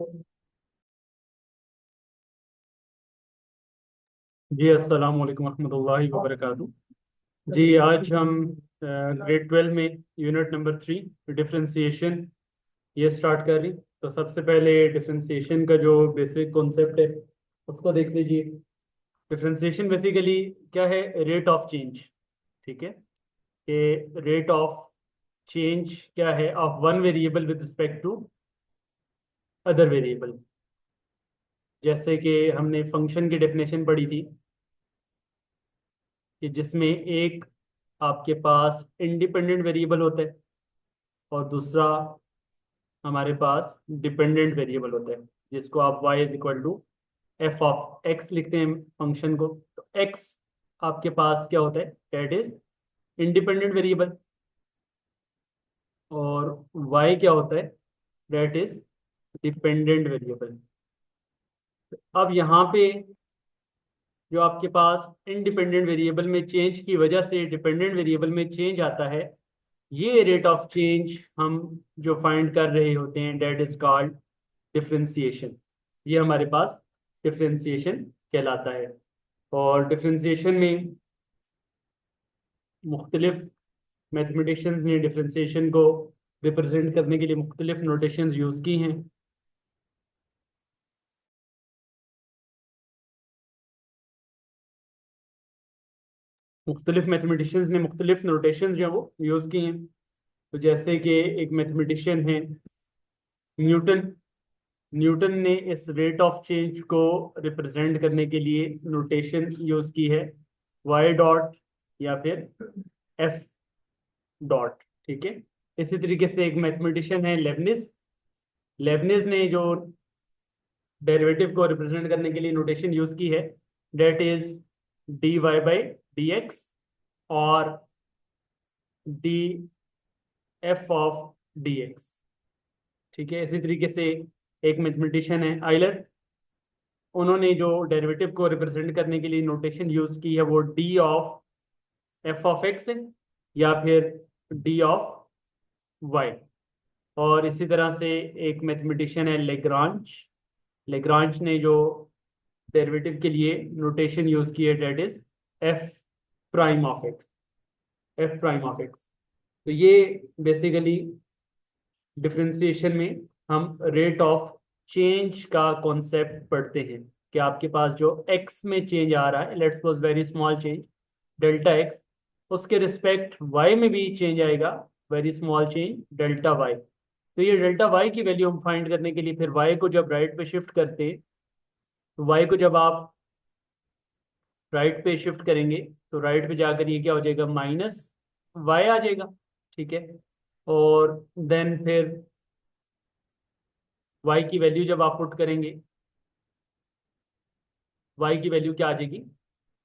जी अस्सलाम वालेकुम रहमतुल्लाहि व बरकातहू। जी आज हम ग्रेड 12 में यूनिट नंबर 3 डिफरेंशिएशन ये स्टार्ट कर रही। तो सबसे पहले डिफरेंशिएशन का जो बेसिक कॉन्सेप्ट है उसको देख लीजिए। डिफरेंशिएशन बेसिकली क्या है? Rate of change. ठीक है, कि रेट ऑफ चेंज क्या है of one variable with respect to other variable. जैसे कि हमने फंक्शन की डेफिनेशन पढ़ी थी कि जिसमें एक आपके पास इंडिपेंडेंट वेरिएबल होता है और दूसरा हमारे पास डिपेंडेंट वेरिएबल होता है, जिसको आप y is equal to F of X लिखते हैं फंक्शन को। तो x आपके पास क्या होता है? That is independent variable. और y क्या होता है? That is dependent variable. अब यहाँ पे जो आपके पास इंडिपेंडेंट वेरिएबल में चेंज की वजह से डिपेंडेंट वेरिएबल में चेंज आता है, ये रेट ऑफ चेंज हम जो फाइंड कर रहे होते हैं दैट इज कॉल्ड डिफरेंशिएशन। ये हमारे पास डिफरेंशिएशन कहलाता है। और डिफरेंशिएशन में मुख्तलिफ मैथमेटिशियंस ने डिफरेंशिएशन को रिप्रेजेंट करने के लिए मुख्तलिफ नोटेशंस यूज़ की हैं। मुख्तलिफ मैथमेटिशियंस ने मुख्तलिफ नोटेशंस जो है वो यूज़ की हैं। तो जैसे कि एक मैथमेटिशियन है न्यूटन। न्यूटन ने इस रेट ऑफ चेंज को रिप्रेजेंट करने के लिए नोटेशन यूज की है वाई डॉट या फिर एफ डॉट। ठीक है, इसी तरीके से एक मैथमेटिशियन है लेबनिज। लेबनिज ने जो डेरिवेटिव को रिप्रेजेंट करने के लिए नोटेशन यूज की है that is D Y by D X और D F of D X. ठीक है, इसी तरीके से एक मैथमेटिशियन है आइलर। उन्होंने जो डेरिवेटिव को रिप्रेजेंट करने के लिए नोटेशन यूज की है वो D of F of x है या फिर डी ऑफ वाई। और इसी तरह से एक मैथमेटिशियन है लेग्रांज। लेग्रांज ने जो डेरिवेटिव के लिए नोटेशन यूज की है that is F prime of X. F prime of X. तो ये बेसिकली डिफरेंशिएशन में हम रेट ऑफ चेंज का कॉन्सेप्ट पढ़ते हैं कि आपके पास जो एक्स में चेंज आ रहा है, let's suppose very small change delta X, उसके रिस्पेक्ट वाई में भी चेंज आएगा, very small change delta Y. तो ये डेल्टा वाई की वैल्यू हम फाइंड करने के लिए फिर वाई को जब राइट पे शिफ्ट करते हैं, तो वाई को जब आप राइट पे शिफ्ट करेंगे तो राइट पे जाकर ये क्या हो जाएगा? माइनस वाई आ जाएगा। ठीक है, और देन फिर y की वैल्यू जब आप पुट करेंगे, y की वैल्यू क्या आ जाएगी?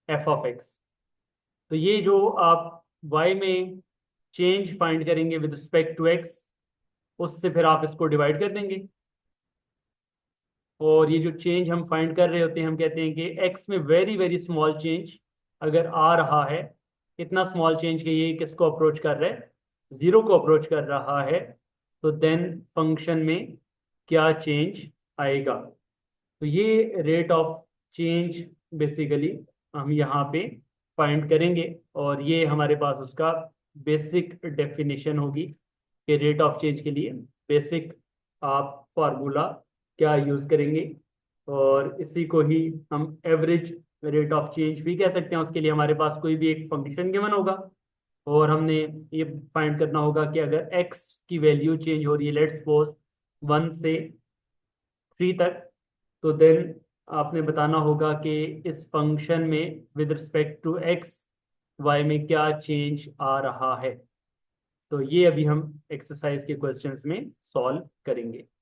F of X. तो ये जो आप y में चेंज फाइंड करेंगे विद रिस्पेक्ट टू x, उससे फिर आप इसको डिवाइड कर देंगे। और ये जो चेंज हम फाइंड कर रहे होते हैं, हम कहते हैं कि x में वेरी वेरी स्मॉल चेंज अगर आ रहा है, इतना स्मॉल चेंज कि ये किसको अप्रोच कर रहा है? जीरो को अप्रोच कर रहा है, तो देन फंक्शन में क्या चेंज आएगा? तो ये रेट ऑफ चेंज बेसिकली हम यहाँ पे फाइंड करेंगे और ये हमारे पास उसका बेसिक डेफिनेशन होगी कि रेट ऑफ चेंज के लिए बेसिक आप फार्मूला क्या यूज़ करेंगे। और इसी को ही हम एवरेज रेट ऑफ चेंज भी कह सकते हैं। उसके लिए हमारे पास कोई भी एक फंक्शन गिवन होगा और हमने ये फाइंड करना होगा कि अगर x की वैल्यू चेंज हो रही है, लेट्स सपोज 1 से 3 तक, तो देन आपने बताना होगा कि इस फंक्शन में with respect to X Y में क्या चेंज आ रहा है। तो ये अभी हम एक्सरसाइज के क्वेश्चंस में सॉल्व करेंगे।